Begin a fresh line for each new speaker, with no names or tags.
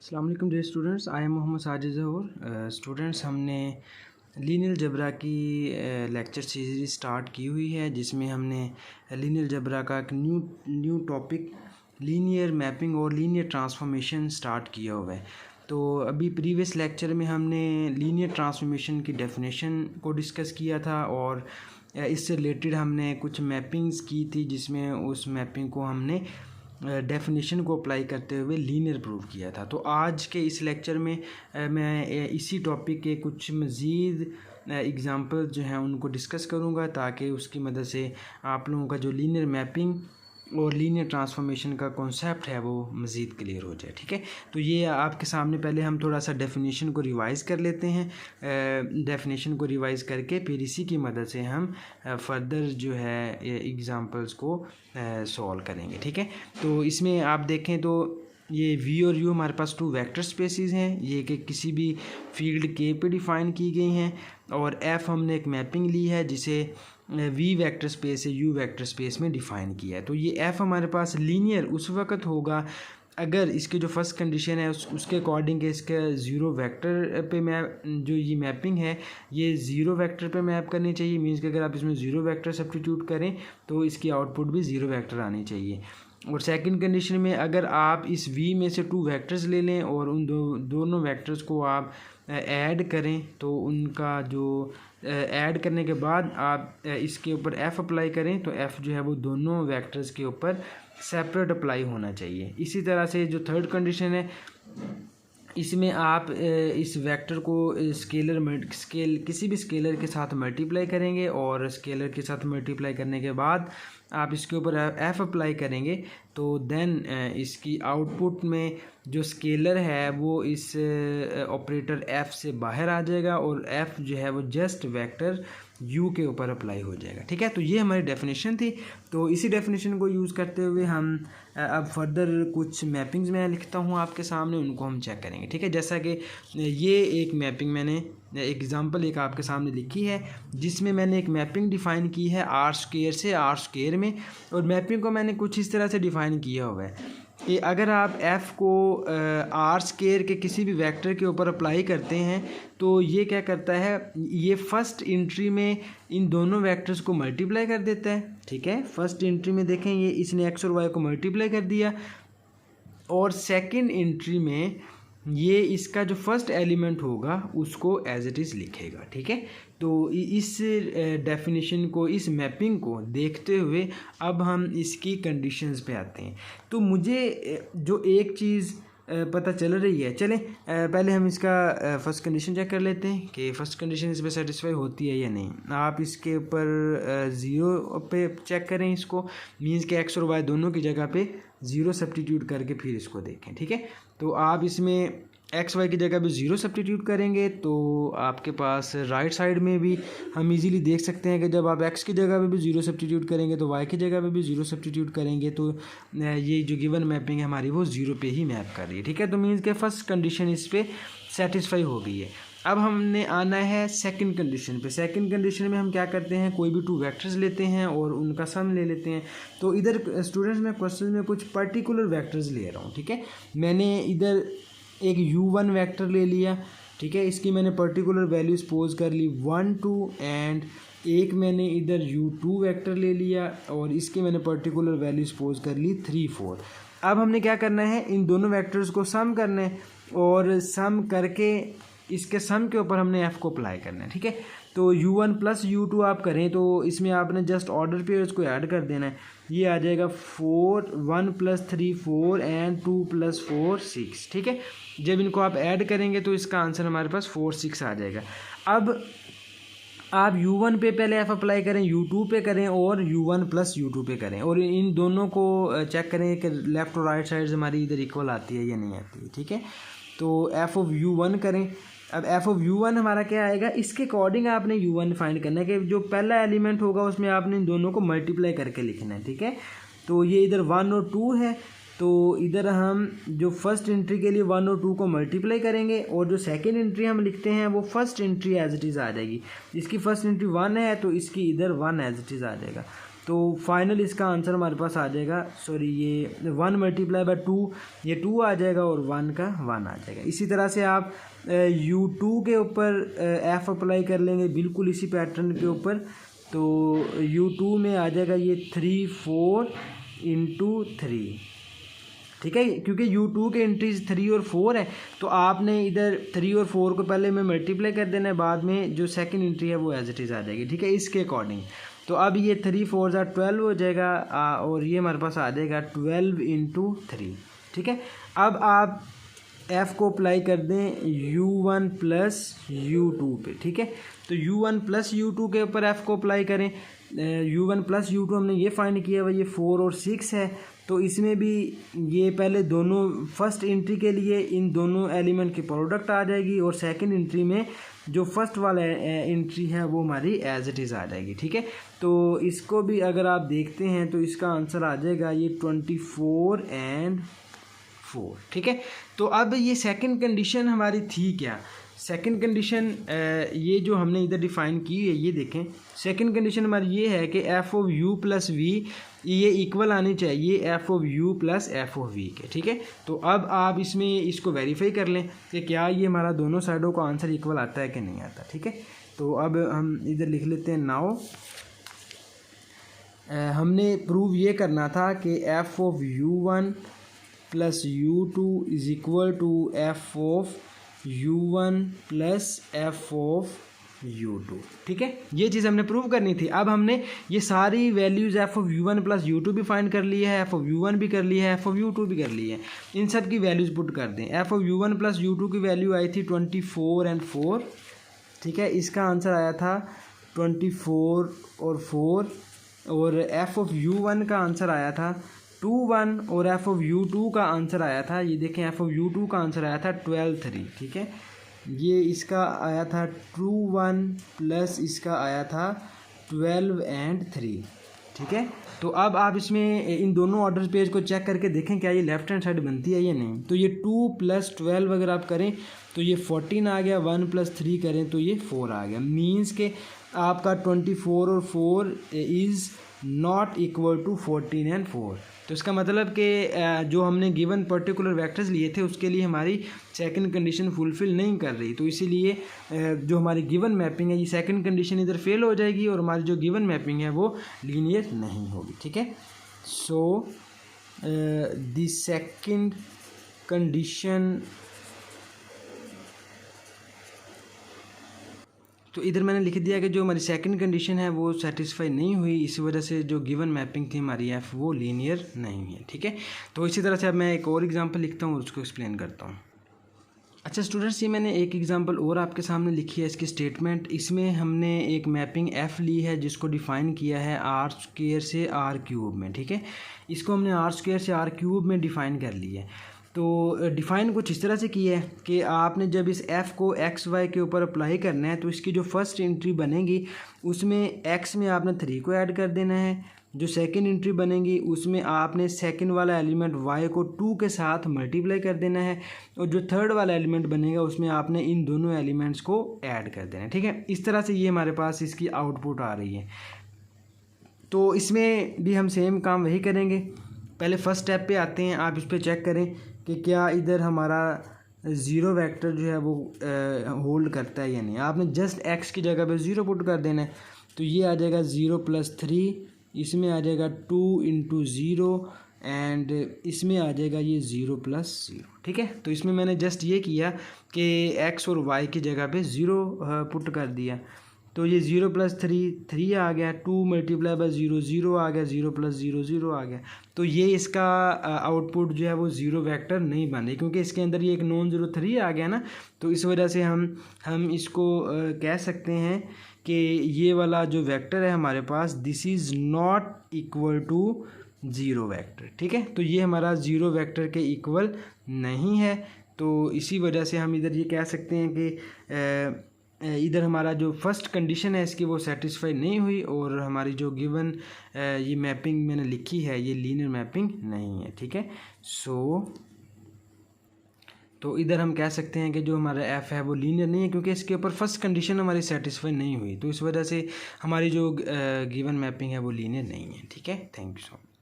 अस्सलाम वालेकुम dear students, I am Mohammad Sajid Zahoor. Students, हमने लीनियर अलजेब्रा की लेक्चर सीरीज़ स्टार्ट की हुई है, जिसमें हमने लीनियर अलजेब्रा का एक न्यू टॉपिक लीनियर मैपिंग और लीनियर ट्रांसफॉर्मेशन स्टार्ट किया हुआ है। तो अभी प्रीवियस लेक्चर में हमने लीनियर ट्रांसफॉर्मेशन की डेफिनेशन को डिस्कस किया था और इससे रिलेटेड हमने कुछ मैपिंग्स की थी, जिसमें उस मैपिंग को हमने डेफिनेशन को अप्लाई करते हुए लीनियर प्रूव किया था। तो आज के इस लेक्चर में मैं इसी टॉपिक के कुछ मज़ीद एग्ज़ाम्पल जो हैं उनको डिस्कस करूँगा, ताकि उसकी मदद से आप लोगों का जो लीनियर मैपिंग और लीनियर ट्रांसफॉर्मेशन का कॉन्सेप्ट है वो मज़ीद क्लियर हो जाए। ठीक है, तो ये आपके सामने पहले हम थोड़ा सा डेफिनेशन को रिवाइज़ कर लेते हैं। डेफिनेशन को रिवाइज़ करके फिर इसी की मदद से हम फर्दर जो है एग्ज़ाम्पल्स को सॉल्व करेंगे। ठीक है, तो इसमें आप देखें तो ये वी और यू हमारे पास टू वेक्टर स्पेसिस हैं, ये कि किसी भी फील्ड के पे डिफ़ाइन की गई हैं, और एफ़ हमने एक मैपिंग ली है जिसे वी वेक्टर स्पेस से यू वेक्टर स्पेस में डिफ़ाइन किया है। तो ये एफ़ हमारे पास लीनियर उस वक्त होगा अगर इसकी जो फर्स्ट कंडीशन है उसके अकॉर्डिंग के इसके ज़ीरो वेक्टर पे मैप, जो ये मैपिंग है ये ज़ीरो वेक्टर पे मैप करनी चाहिए। मीन्स कि अगर आप इसमें ज़ीरो वेक्टर सब्स्टिट्यूट करें तो इसकी आउटपुट भी ज़ीरो वेक्टर आनी चाहिए। और सेकंड कंडीशन में अगर आप इस वी में से टू वेक्टर्स ले लें और उन दोनों वेक्टर्स को आप ऐड करें, तो उनका जो ऐड करने के बाद आप इसके ऊपर एफ़ अप्लाई करें, तो एफ़ जो है वो दोनों वेक्टर्स के ऊपर सेपरेट अप्लाई होना चाहिए। इसी तरह से जो थर्ड कंडीशन है, इसमें आप इस वेक्टर को स्केल किसी भी स्केलर के साथ मल्टीप्लाई करेंगे, और स्केलर के साथ मल्टीप्लाई करने के बाद आप इसके ऊपर एफ़ अप्लाई करेंगे, तो देन इसकी आउटपुट में जो स्केलर है वो इस ऑपरेटर एफ़ से बाहर आ जाएगा और एफ़ जो है वो जस्ट वेक्टर यू के ऊपर अप्लाई हो जाएगा। ठीक है, तो ये हमारी डेफिनेशन थी। तो इसी डेफिनेशन को यूज़ करते हुए हम अब फर्दर कुछ मैपिंग्स मैं लिखता हूँ आपके सामने, उनको हम चेक करेंगे। ठीक है, जैसा कि ये एक मैपिंग मैंने एग्जांपल एक आपके सामने लिखी है, जिसमें मैंने एक मैपिंग डिफ़ाइन की है आर स्क्वायर से आर स्क्वायर में, और मैपिंग को मैंने कुछ इस तरह से डिफ़ाइन किया हुआ है कि अगर आप एफ़ को आर स्क्वायर के किसी भी वेक्टर के ऊपर अप्लाई करते हैं तो ये क्या करता है, ये फर्स्ट एंट्री में इन दोनों वेक्टर्स को मल्टीप्लाई कर देता है। ठीक है, फर्स्ट एंट्री में देखें ये इसने एक्स और वाई को मल्टीप्लाई कर दिया, और सेकंड एंट्री में ये इसका जो फर्स्ट एलिमेंट होगा उसको एज इट इज़ लिखेगा। ठीक है, तो इस डेफिनेशन को, इस मैपिंग को देखते हुए अब हम इसकी कंडीशंस पे आते हैं। तो मुझे जो एक चीज़ पता चल रही है, चलें पहले हम इसका फर्स्ट कंडीशन चेक कर लेते हैं कि फ़र्स्ट कंडीशन इस पर सेटिस्फाई होती है या नहीं। आप इसके ऊपर ज़ीरो पे चेक करें इसको, मीन्स के एक्स और वाई दोनों की जगह पे ज़ीरो सब्स्टिट्यूट करके फिर इसको देखें। ठीक है, तो आप इसमें एक्स वाई की जगह पे ज़ीरो सब्स्टिट्यूट करेंगे तो आपके पास राइट साइड में भी हम इजीली देख सकते हैं कि जब आप एक्स की जगह पे भी ज़ीरो सब्स्टिट्यूट करेंगे तो वाई की जगह पे भी ज़ीरो सब्स्टिट्यूट करेंगे, तो ये जो गिवन मैपिंग है हमारी वो ज़ीरो पे ही मैप कर रही है। ठीक है, तो मीन्स के फर्स्ट कंडीशन इस पर सेटिस्फाई हो गई है। अब हमने आना है सेकंड कंडीशन पे। सेकंड कंडीशन में हम क्या करते हैं, कोई भी टू वेक्टर्स लेते हैं और उनका सम ले लेते हैं। तो इधर स्टूडेंट्स मैं क्वेश्चन में कुछ पर्टिकुलर वेक्टर्स ले रहा हूँ। ठीक है, मैंने इधर एक u1 वेक्टर ले लिया। ठीक है, इसकी मैंने पर्टिकुलर वैल्यू सपोज कर ली 1 2, एंड एक मैंने इधर u2 वेक्टर ले लिया और इसकी मैंने पर्टिकुलर वैल्यू सपोज कर ली 3 4। अब हमने क्या करना है, इन दोनों वेक्टर्स को सम करना है और सम करके इसके सम के ऊपर हमने f को अप्लाई करना है। ठीक है, तो u1 प्लस u2 आप करें तो इसमें आपने जस्ट ऑर्डर पेयर्स को ऐड कर देना है। ये आ जाएगा 4 1 + 3 4 एंड 2 + 4 6। ठीक है, जब इनको आप ऐड करेंगे तो इसका आंसर हमारे पास 4 6 आ जाएगा। अब आप u1 पे पहले f अप्लाई करें, u2 पे करें और u1 + u2 पे करें, और इन दोनों को चेक करें कि लेफ़्ट और राइट साइड हमारी इधर इक्वल आती है या नहीं आती है। ठीक है, तो f ऑफ u1 करें। अब f ऑफ u1 हमारा क्या आएगा, इसके अकॉर्डिंग आपने u1 फाइंड करना है कि जो पहला एलिमेंट होगा उसमें आपने इन दोनों को मल्टीप्लाई करके लिखना है। ठीक है, तो ये इधर 1 और 2 है, तो इधर हम जो फर्स्ट एंट्री के लिए 1 और 2 को मल्टीप्लाई करेंगे और जो सेकंड एंट्री हम लिखते हैं वो first entry as it is आ जाएगी। इसकी फर्स्ट एंट्री 1 है तो इसकी इधर 1 एज इट इज़ आ जाएगा। तो फाइनल इसका आंसर हमारे पास आ जाएगा, सॉरी ये 1 मल्टीप्लाई बाय 2, ये 2 आ जाएगा और 1 का 1 आ जाएगा। इसी तरह से आप U2 के ऊपर F अप्लाई कर लेंगे बिल्कुल इसी पैटर्न के ऊपर। तो U2 में आ जाएगा ये 3 4 इंटू 3, ठीक है, क्योंकि U2 के एंट्रीज 3 और 4 है, तो आपने इधर 3 और 4 को पहले में मल्टीप्लाई कर देना है, बाद में जो सेकंड एंट्री है वो एज इट इज़ आ जाएगी, ठीक है, इसके अकॉर्डिंग। तो अब ये 3 4 12 हो जाएगा और ये हमारे पास आ जाएगा 12 इंटू 3, ठीक है। अब आप F को अप्लाई कर दें U1 प्लस U2 पे, ठीक है। तो U1 प्लस U2 के ऊपर F को अप्लाई करें। U1 प्लस U2 हमने ये फाइंड किया हुआ, ये 4 और 6 है, तो इसमें भी ये पहले दोनों फर्स्ट एंट्री के लिए इन दोनों एलिमेंट की प्रोडक्ट आ जाएगी और सेकंड एंट्री में जो फर्स्ट वाला एंट्री है वो हमारी एज इट इज़ आ जाएगी, ठीक है। तो इसको भी अगर आप देखते हैं तो इसका आंसर आ जाएगा ये 24 एंड 4, ठीक है। तो अब ये सेकंड कंडीशन हमारी थी क्या? सेकंड कंडीशन ये जो हमने इधर डिफाइन की है, ये देखें, सेकंड कंडीशन हमारी ये है कि F of U plus V ये इक्वल आनी चाहिए F of U plus F of V के, ठीक है। तो अब आप इसमें इसको वेरीफाई कर लें कि क्या ये हमारा दोनों साइडों का आंसर इक्वल आता है कि नहीं आता, ठीक है। तो अब हम इधर लिख लेते हैं नाउ हमने प्रूव ये करना था कि F of U1 plus U2 is equal to F of U1 plus F of U2, ठीक है। ये चीज़ हमने प्रूव करनी थी। अब हमने ये सारी values F of U1 plus U2 भी फाइंड कर ली है, एफ ऑफ U1 भी कर ली है, एफ ऑफ U2 भी कर ली है। इन सब की वैल्यूज़ पुट कर दें। F of U1 plus U2 की वैल्यू आई थी 24 एंड 4, ठीक है। इसका आंसर आया था 24 और 4, और एफ ऑफ U1 का आंसर आया था 21, और एफ ऑफ U2 का आंसर आया था, ये देखें, एफ ऑफ U2 का आंसर आया था 12 3, ठीक है। ये इसका आया था 21 प्लस इसका आया था 12 एंड 3, ठीक है। तो अब आप इसमें इन दोनों ऑर्डर पेज को चेक करके देखें क्या ये लेफ्ट हैंड साइड बनती है या नहीं। तो ये 2 प्लस 12 अगर आप करें तो ये 14 आ गया, 1 प्लस 3 करें तो ये 4 आ गया। मीन्स के आपका 24 और 4 is not equal to 14 and 4। तो इसका मतलब कि जो हमने गिवन पर्टिकुलर वेक्टर्स लिए थे उसके लिए हमारी सेकंड कंडीशन फुलफिल नहीं कर रही, तो इसीलिए जो हमारी गिवन मैपिंग है ये सेकंड कंडीशन इधर फेल हो जाएगी और हमारी जो गिवन मैपिंग है वो लीनियर नहीं होगी, ठीक है। सो द सेकंड कंडीशन, तो इधर मैंने लिख दिया कि जो हमारी सेकंड कंडीशन है वो सेटिस्फाई नहीं हुई, इसी वजह से जो गिवन मैपिंग थी हमारी एफ वो लीनियर नहीं है, ठीक है। तो इसी तरह से अब मैं एक और एग्जांपल लिखता हूँ और उसको एक्सप्लेन करता हूँ। अच्छा स्टूडेंट्स, ये मैंने एक एग्जांपल और आपके सामने लिखी है, इसकी स्टेटमेंट। इसमें हमने एक मैपिंग एफ़ ली है जिसको डिफ़ाइन किया है आर स्क्वायर से आर क्यूब में, ठीक है। इसको हमने आर स्क्वायर से आर क्यूब में डिफ़ाइन कर लिया है। तो डिफ़ाइन कुछ इस तरह से किया है कि आपने जब इस f को एक्स वाई के ऊपर अप्लाई करना है तो इसकी जो फर्स्ट एंट्री बनेगी उसमें x में आपने 3 को ऐड कर देना है, जो सेकंड एंट्री बनेगी उसमें आपने सेकंड वाला एलिमेंट y को 2 के साथ मल्टीप्लाई कर देना है, और जो थर्ड वाला एलिमेंट बनेगा उसमें आपने इन दोनों एलिमेंट्स को ऐड कर देना है, ठीक है। इस तरह से ये हमारे पास इसकी आउटपुट आ रही है। तो इसमें भी हम सेम काम वही करेंगे। पहले फर्स्ट स्टेप पे आते हैं, आप इस पर चेक करें कि क्या इधर हमारा ज़ीरो वेक्टर जो है वो होल्ड करता है या नहीं। आपने जस्ट x की जगह पे 0 पुट कर देना है, तो ये आ जाएगा 0 प्लस 3, इसमें आ जाएगा 2 इंटू 0 एंड इसमें आ जाएगा ये 0 प्लस 0, ठीक है। तो इसमें मैंने जस्ट ये किया कि x और y की जगह पे 0 पुट कर दिया, तो ये 0 प्लस 3 आ गया, 2 मल्टीप्लाई बाय 0 0 आ गया, 0 प्लस 0 0 आ गया। तो ये इसका आउटपुट जो है वो ज़ीरो वेक्टर नहीं बन रही, क्योंकि इसके अंदर ये एक नॉन ज़ीरो 3 आ गया ना। तो इस वजह से हम इसको कह सकते हैं कि ये वाला जो वेक्टर है हमारे पास, this is not equal to zero vector, ठीक है। तो ये हमारा ज़ीरो वेक्टर के इक्वल नहीं है। तो इसी वजह से हम इधर ये कह सकते हैं कि इधर हमारा जो फर्स्ट कंडीशन है इसकी वो सेटिस्फाई नहीं हुई, और हमारी जो गिवन ये मैपिंग मैंने लिखी है ये लीनियर मैपिंग नहीं है, ठीक है। तो तो इधर हम कह सकते हैं कि जो हमारा एफ़ है वो लीनियर नहीं है, क्योंकि इसके ऊपर फर्स्ट कंडीशन हमारी सेटिस्फाई नहीं हुई, तो इस वजह से हमारी जो गिवन मैपिंग है वो लीनियर नहीं है। ठीक है, थैंक यू सो मच।